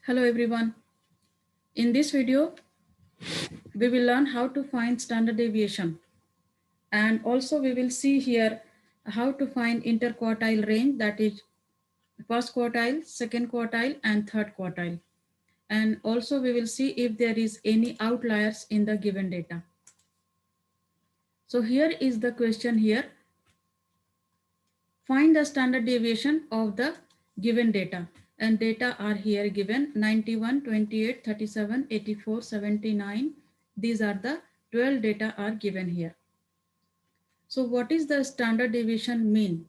Hello everyone. In this video, we will learn how to find standard deviation, and also we will see here how to find interquartile range, that is first quartile, second quartile and third quartile. And also we will see if there is any outliers in the given data. So here is the question here. Find the standard deviation of the given data, and data are here given 91, 28, 37, 84, 79. These are the 12 data are given here. So what is the standard deviation mean?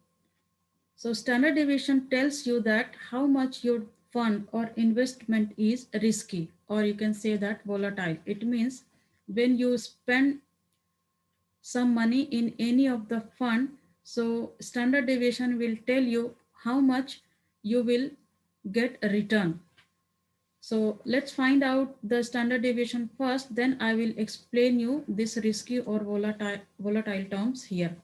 So standard deviation tells you that how much your fund or investment is risky, or you can say that volatile. It means when you spend some money in any of the fund, so standard deviation will tell you how much you will get a return. So let's find out the standard deviation first, then I will explain you this risky or volatile terms here.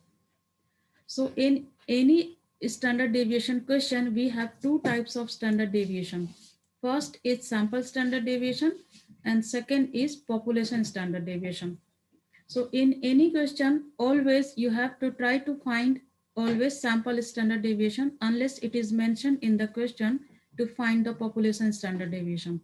So in any standard deviation question, we have two types of standard deviation. First is sample standard deviation and second is population standard deviation. So in any question, always you have to try to find always sample standard deviation unless it is mentioned in the question to find the population standard deviation.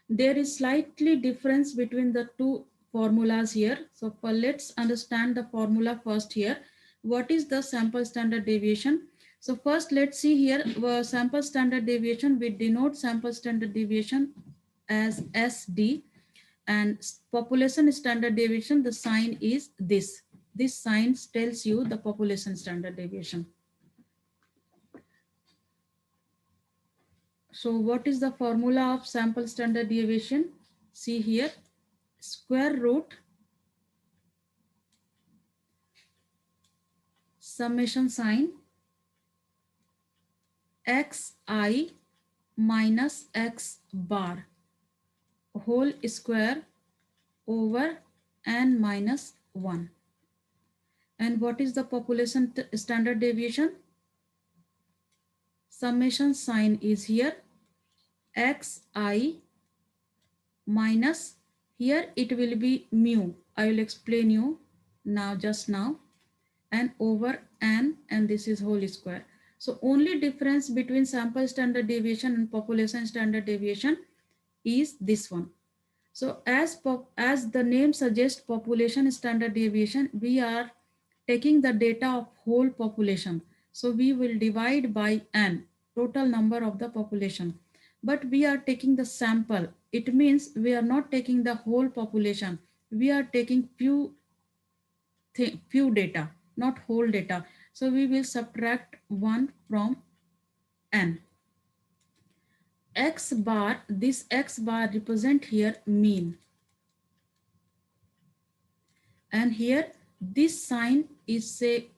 There is slightly difference between the two formulas here. So let's understand the formula first here. What is the sample standard deviation? So first let's see here sample standard deviation. We denote sample standard deviation as SD, and population standard deviation, the sign is this. This sign tells you the population standard deviation. So what is the formula of sample standard deviation? See here, square root summation sign xi minus x bar whole square over n minus 1. And what is the population standard deviation? Summation sign is here xi minus, here it will be mu. I will explain you now, just now, and over n, and this is whole square. So only difference between sample standard deviation and population standard deviation is this one. So as the name suggests, population standard deviation, we are taking the data of whole population. So we will divide by n, total number of the population. But we are taking the sample. It means we are not taking the whole population. We are taking few data, not whole data. So we will subtract 1 from n. X bar, this X bar represent here mean. And here this sign is say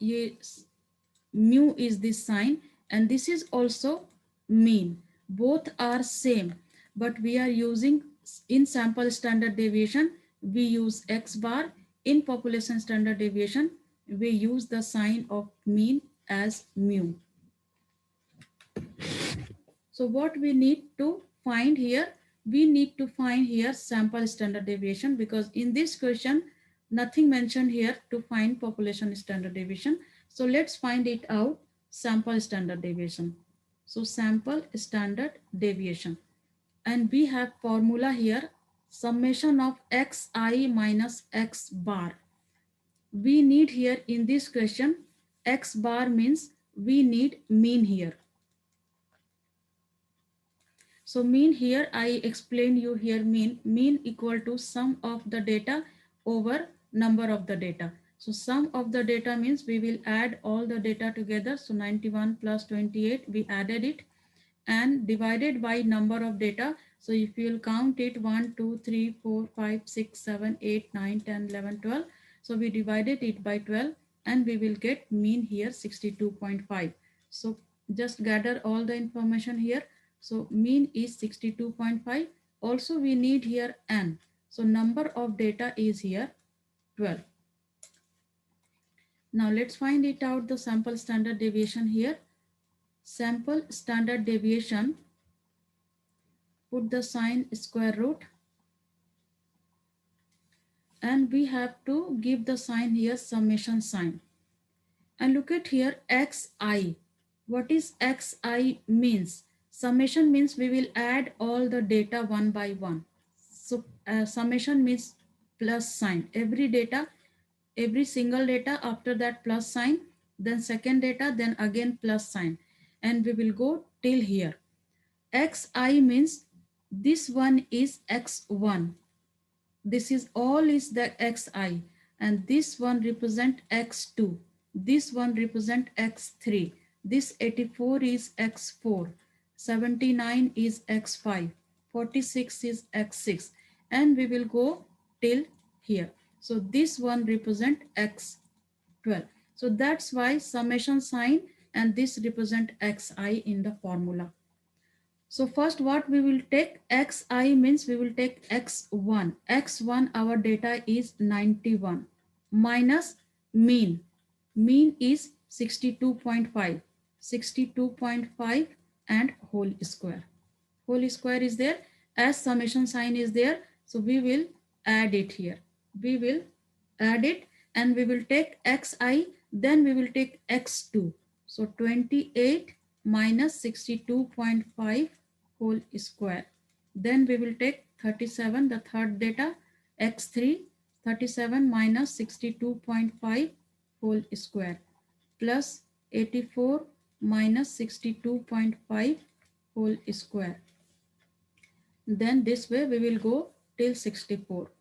mu is this sign, and this is also mean. Both are same, but we are using in sample standard deviation we use X bar. In population standard deviation we use the sign of mean as mu. So what we need to find here? We need to find here sample standard deviation, because in this question nothing mentioned here to find population standard deviation. So let's find it out, sample standard deviation. So sample standard deviation, and we have formula here, summation of xi minus x bar. We need here in this question, x bar means we need mean here. So mean here, I explain you here mean equal to sum of the data over number of the data. So sum of the data means we will add all the data together. So 91 plus 28, we added it and divided by number of data. So if you will count it 1, 2, 3, 4, 5, 6, 7, 8, 9, 10, 11, 12. So we divided it by 12 and we will get mean here 62.5. So just gather all the information here. So mean is 62.5. Also we need here n. So number of data is here 12. Now let's find it out, the sample standard deviation here. Sample standard deviation put the sign square root, and we have to give the sign here, summation sign. And look at here, xi. What is xi means? Summation means we will add all the data one by one. So summation means plus sign. Every data, every single data, after that plus sign, then second data, then again plus sign. And we will go till here. Xi means this one is x1. This is all is the xi, and this one represent x2, this one represent x3, this 84 is x4, 79 is x5, 46 is x6, and we will go till here. So this one represent x12. So that's why summation sign and this represent xi in the formula. So first what we will take, xi means we will take x1. X1 our data is 91 minus mean. Mean is 62.5. 62.5 and whole square. Whole square is there. As summation sign is there, so we will add it here. We will add it and we will take xi, then we will take x2. So 28 minus 62.5 whole square. Then we will take 37, the third data, x3, 37 minus 62.5 whole square, plus 84 minus 62.5 whole square. Then this way we will go till 64.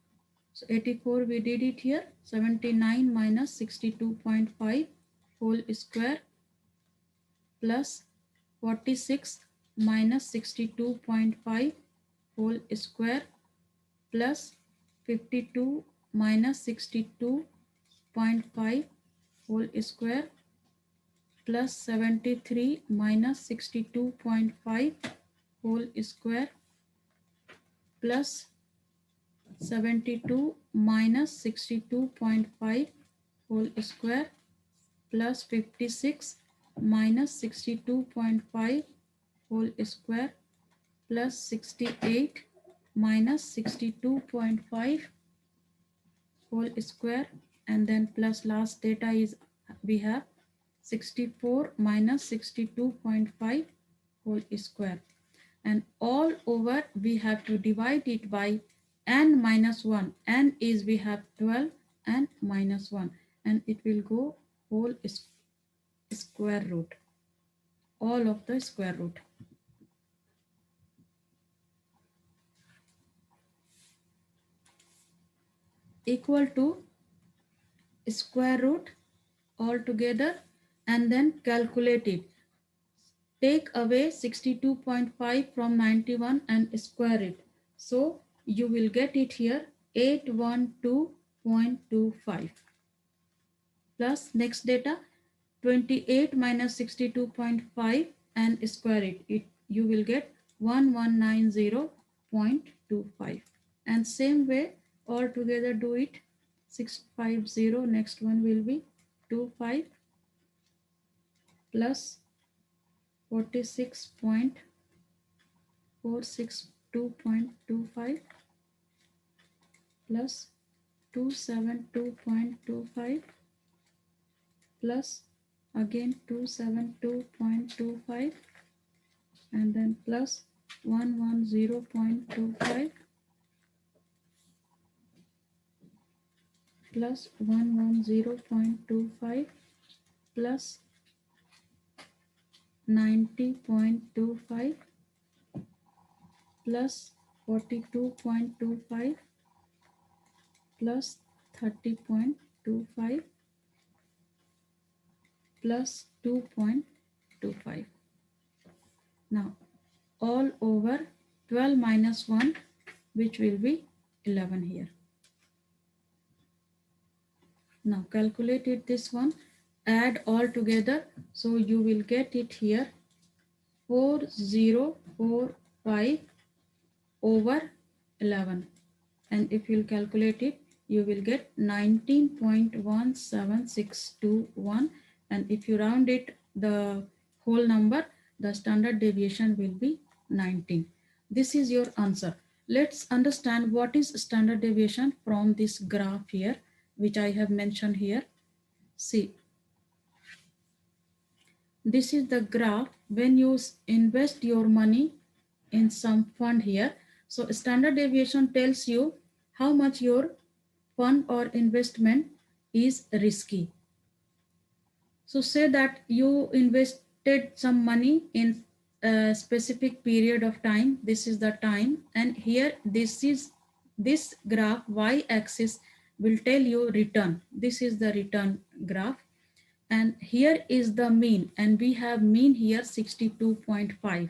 So 84 we did it here, 79 minus 62.5 whole square, plus 46 minus 62.5 whole square, plus 52 minus 62.5 whole square, plus 73 minus 62.5 whole square, plus 72 minus 62.5 whole square, plus 56 minus 62.5 whole square, plus 68 minus 62.5 whole square, and then plus last data is we have 64 minus 62.5 whole square, and all over we have to divide it by n minus 1. N is we have 12 and minus 1, and it will go whole square root, all of the square root. Equal to square root all together, and then calculate it. Take away 62.5 from 91 and square it. So you will get it here, 812.25, plus next data 28 minus 62.5 and square it, you will get 1190.25. And same way all together do it, 650, next one will be 25 plus 46.462.25 plus 272.25 plus again 272.25 and then plus 110.25 plus 110.25 plus 90.25 plus 42.25 plus 30.25 plus 2.25. Now all over 12 minus 1, which will be 11 here. Now calculate it, this one, add all together, so you will get it here 4045 over 11, and if you calculate it, you will get 19.17621, and if you round it the whole number, the standard deviation will be 19. This is your answer. Let's understand what is standard deviation from this graph here, which I have mentioned here. See, this is the graph when you invest your money in some fund here. So standard deviation tells you how much your fund or investment is risky. So say that you invested some money in a specific period of time. This is the time, and here this graph y-axis will tell you return. This is the return graph, and here is the mean, and we have mean here 62.5,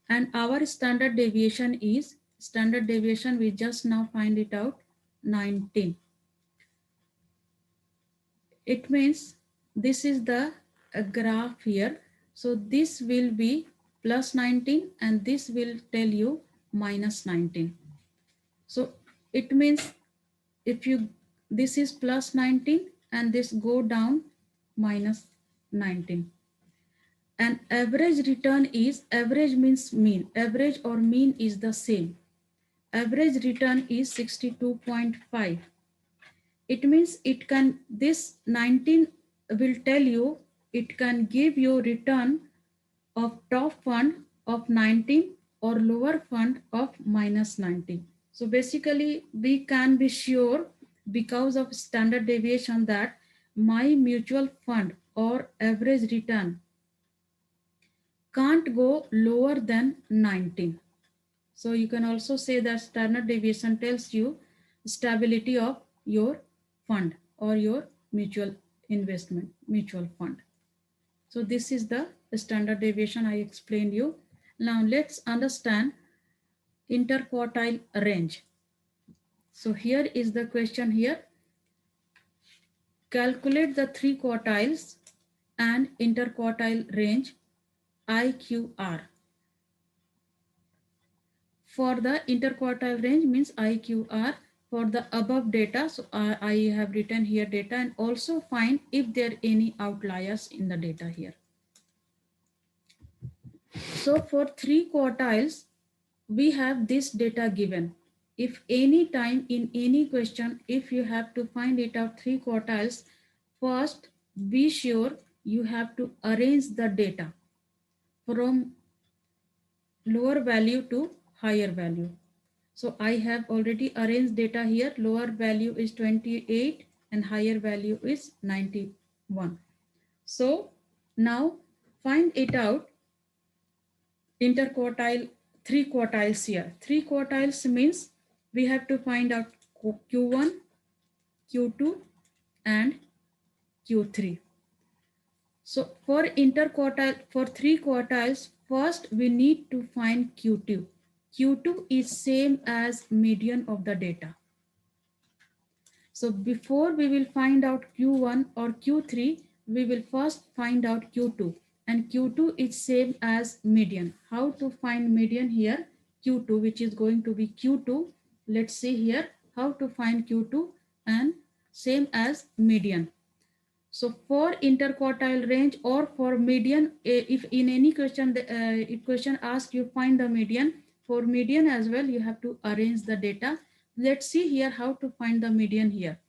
and our standard deviation we just now find it out, 19. It means this is the graph here. So this will be plus 19 and this will tell you minus 19. So it means if you, this is plus 19 and this go down minus 19. And average return is, average means mean, average or mean is the same. Average return is 62.5. It means it can, this 19 will tell you, it can give you return of top fund of 19 or lower fund of minus 19. So basically we can be sure because of standard deviation that my mutual fund or average return can't go lower than 19. So you can also say that standard deviation tells you stability of your fund or your mutual investment, mutual fund. So this is the standard deviation I explained you. Now let's understand interquartile range. So here is the question here. Calculate the three quartiles and interquartile range IQR. For the interquartile range means IQR for the above data. So I have written here data, and also find if there are any outliers in the data here. So for three quartiles, we have this data given. If any time in any question, if you have to find it out three quartiles, first be sure you have to arrange the data from lower value to higher value. So I have already arranged data here. Lower value is 28 and higher value is 91. So now find it out interquartile, three quartiles here. Three quartiles means we have to find out Q1, Q2 and Q3. So for interquartile, for three quartiles, first we need to find Q2. Q2 is same as median of the data. So before we will find out Q1 or Q3, we will first find out Q2, and Q2 is same as median. How to find median here? Q2, which is going to be Q2. Let's see here how to find Q2 and same as median. So for interquartile range or for median, if in any question, if question asks you find the median, for median as well, you have to arrange the data. Let's see here how to find the median here.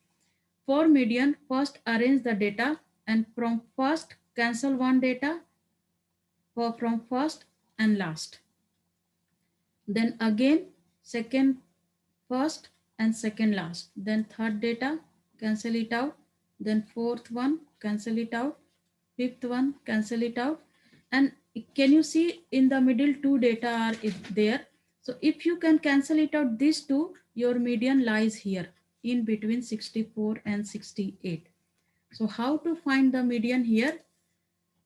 For median, first arrange the data, and from first cancel one data from first and last. Then again second first and second last. Then third data, cancel it out. Then fourth one, cancel it out. Fifth one, cancel it out. And can you see in the middle two data are there? So if you can cancel it out, these two, your median lies here in between 64 and 68. So how to find the median here?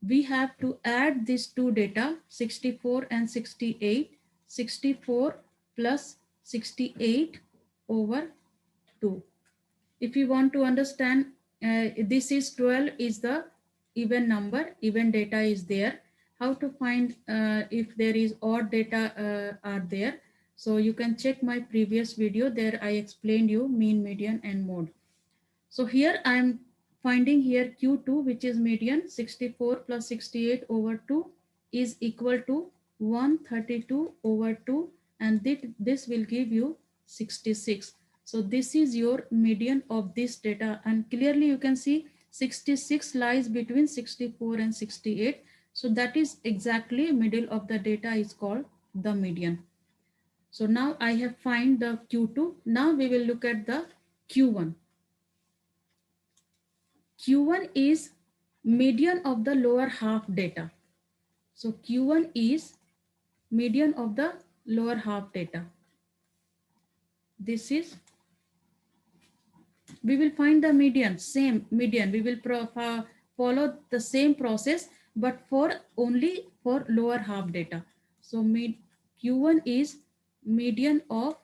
We have to add these two data, 64 and 68, 64 plus 68 over 2. If you want to understand, this is 12 is the even number, even data is there. How to find if there is odd data are there. So you can check my previous video, there I explained you mean, median and mode. So here I am finding here Q2, which is median. 64 plus 68 over 2 is equal to 132 over 2, and this will give you 66. So this is your median of this data, and clearly you can see 66 lies between 64 and 68. So that is exactly middle of the data is called the median. So now I have find the Q2. Now we will look at the Q1. Q1 is median of the lower half data. So Q1 is median of the lower half data. This is, we will find the median, same median. We will follow the same process, but for only for lower half data. So Q1 is median of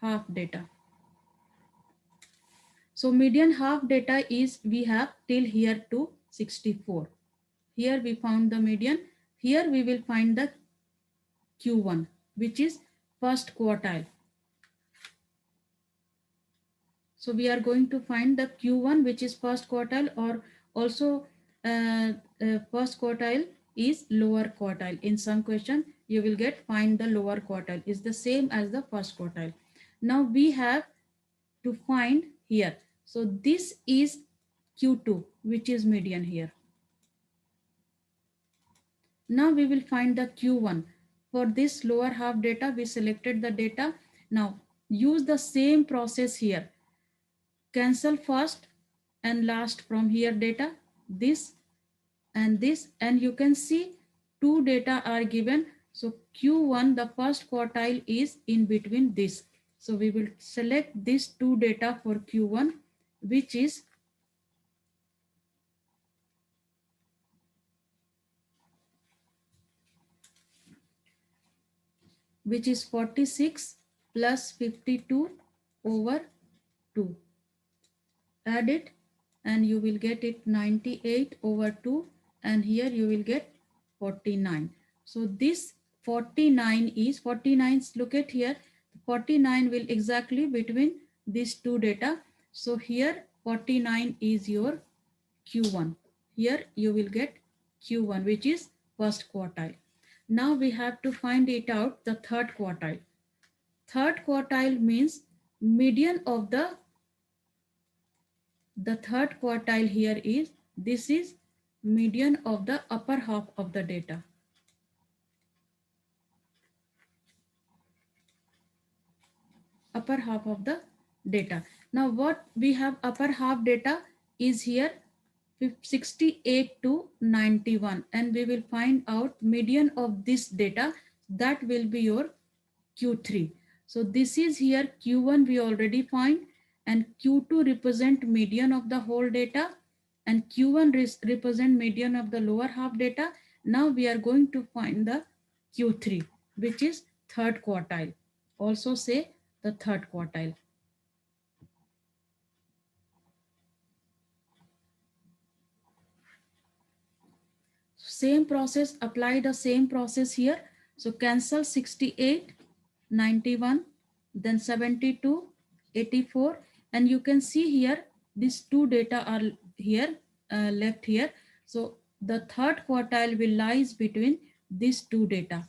half data. So median half data is, we have till here to 64. Here we found the median. Here we will find the Q1, which is first quartile. So we are going to find the Q1, which is first quartile, or also first quartile is lower quartile. In some question, you will get find the lower quartile is the same as the first quartile. Now we have to find here. So this is Q2, which is median here. Now we will find the Q1. For this lower half data, we selected the data. Now use the same process here. Cancel first and last from here data, this, and you can see two data are given. So Q1, the first quartile is in between this. So we will select these two data for Q1, which is which is 46 plus 52 over 2. Add it and you will get it 98 over 2, and here you will get 49. So this 49 is 49, look at here, 49 will exactly between these two data. So here 49 is your Q1. Here you will get Q1, which is first quartile. Now we have to find it out the third quartile. Third quartile means median of the third quartile here is, this is median of the upper half of the data. Upper half of the data. Now what we have upper half data is here 68 to 91, and we will find out median of this data, that will be your Q3. So this is here Q1 we already find, and Q2 represent median of the whole data, and Q1 represent median of the lower half data. Now we are going to find the Q3, which is third quartile. Also say the third quartile. Same process, apply the same process here. So cancel 68, 91, then 72, 84, and you can see here these two data are here left here. So the third quartile will lies between these two data.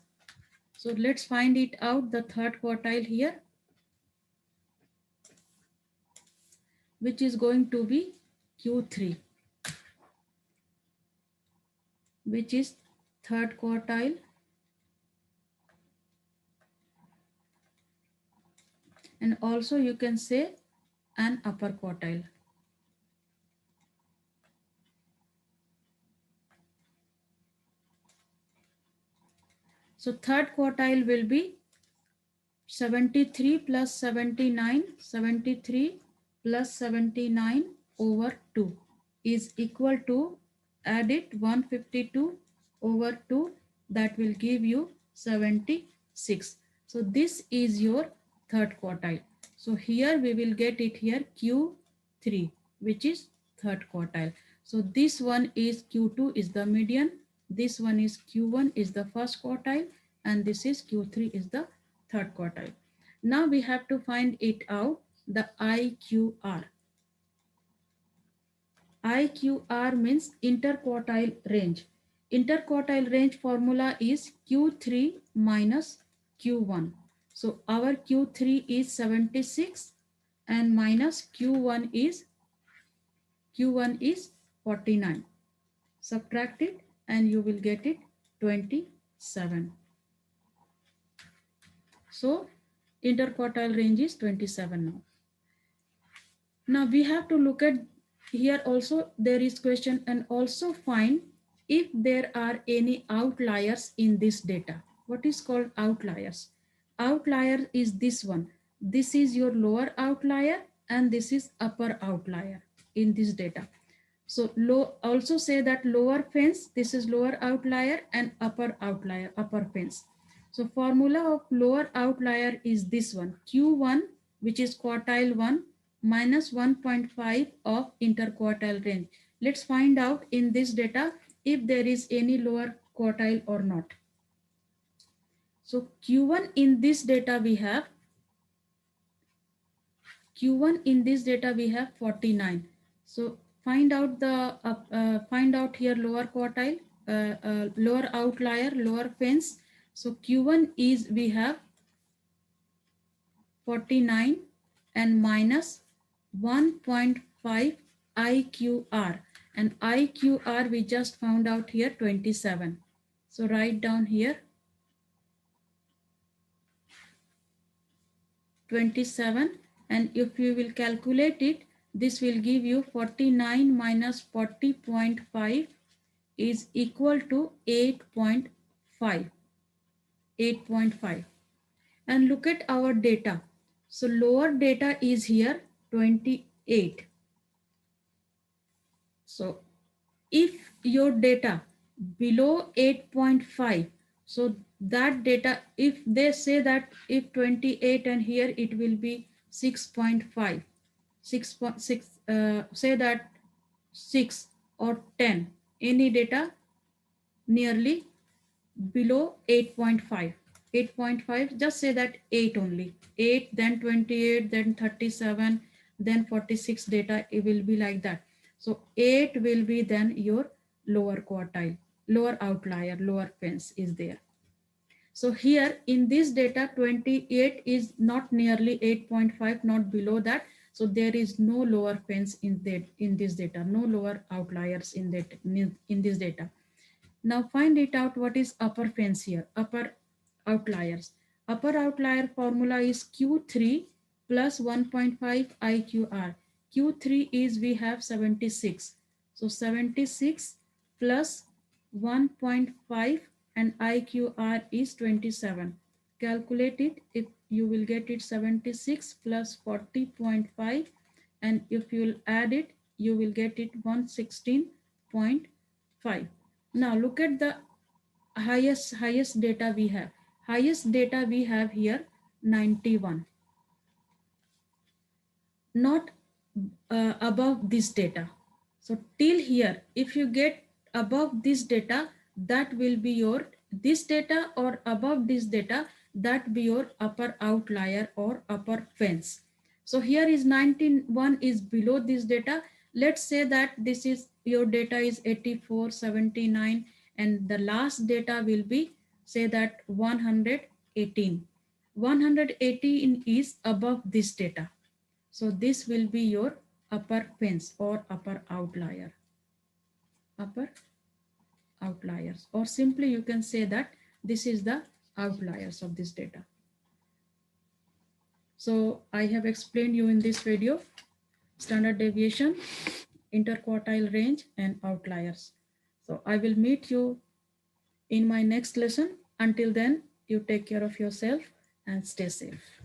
So let's find it out, the third quartile here, which is going to be Q3, which is third quartile, and also you can say an upper quartile. So third quartile will be 73 plus 79, 73 plus 79 over 2 is equal to, add it 152 over 2, that will give you 76. So this is your third quartile. So here we will get it here Q3, which is third quartile. So this one is Q2 is the median, this one is Q1 is the first quartile, and this is Q3 is the third quartile. Now we have to find it out, the IQR. IQR means interquartile range. Interquartile range formula is Q3 minus Q1. So our Q3 is 76 and minus Q1 is 49. Subtract it and you will get it 27. So interquartile range is 27 now. Now we have to look at here also there is question and also find if there are any outliers in this data. What is called outliers? Outlier is this one. This is your lower outlier and this is upper outlier in this data. So low also say that lower fence, this is lower outlier and upper outlier, upper fence. So formula of lower outlier is this one, Q1, which is quartile 1 minus 1.5 of interquartile range. Let's find out in this data if there is any lower quartile or not. So Q1 in this data we have, Q1 in this data we have 49. So find out here lower quartile, lower outlier, lower fence. So Q1 is we have 49 and minus 1.5 IQR, and IQR we just found out here 27. So write down here 27, and if you will calculate it, this will give you 49 minus 40.5 is equal to 8.5. 8.5. And look at our data. So lower data is here 28. So if your data below 8.5, so that data, if they say that if 28 and here it will be 6.5, 6.6, say that 6 or 10, any data nearly below 8.5. 8.5, just say that 8 only. 8, then 28, then 37, then 46 data, it will be like that. So 8 will be then your lower quartile, lower outlier, lower fence is there. So here in this data, 28 is not nearly 8.5, not below that. So there is no lower fence in this data, no lower outliers in this data. Now find it out what is upper fence here, upper outliers. Upper outlier formula is Q3 plus 1.5 IQR. Q3 is we have 76. So 76 plus 1.5 and IQR is 27. Calculate it, if you will get it 76 plus 40.5, and if you will add it, you will get it 116.5. Now look at the highest data we have. Highest data we have here 91. Not above this data. So till here, if you get above this data, that will be your this data, or above this data, that be your upper outlier or upper fence. So here is 91 is below this data. Let's say that this is your data is 84, 79, and the last data will be say that 118. 118 is above this data. So this will be your upper fence or upper outlier. Upper outliers, or simply you can say that this is the outliers of this data. So I have explained you in this video standard deviation, interquartile range, and outliers. So I will meet you in my next lesson. Until then, you take care of yourself and stay safe.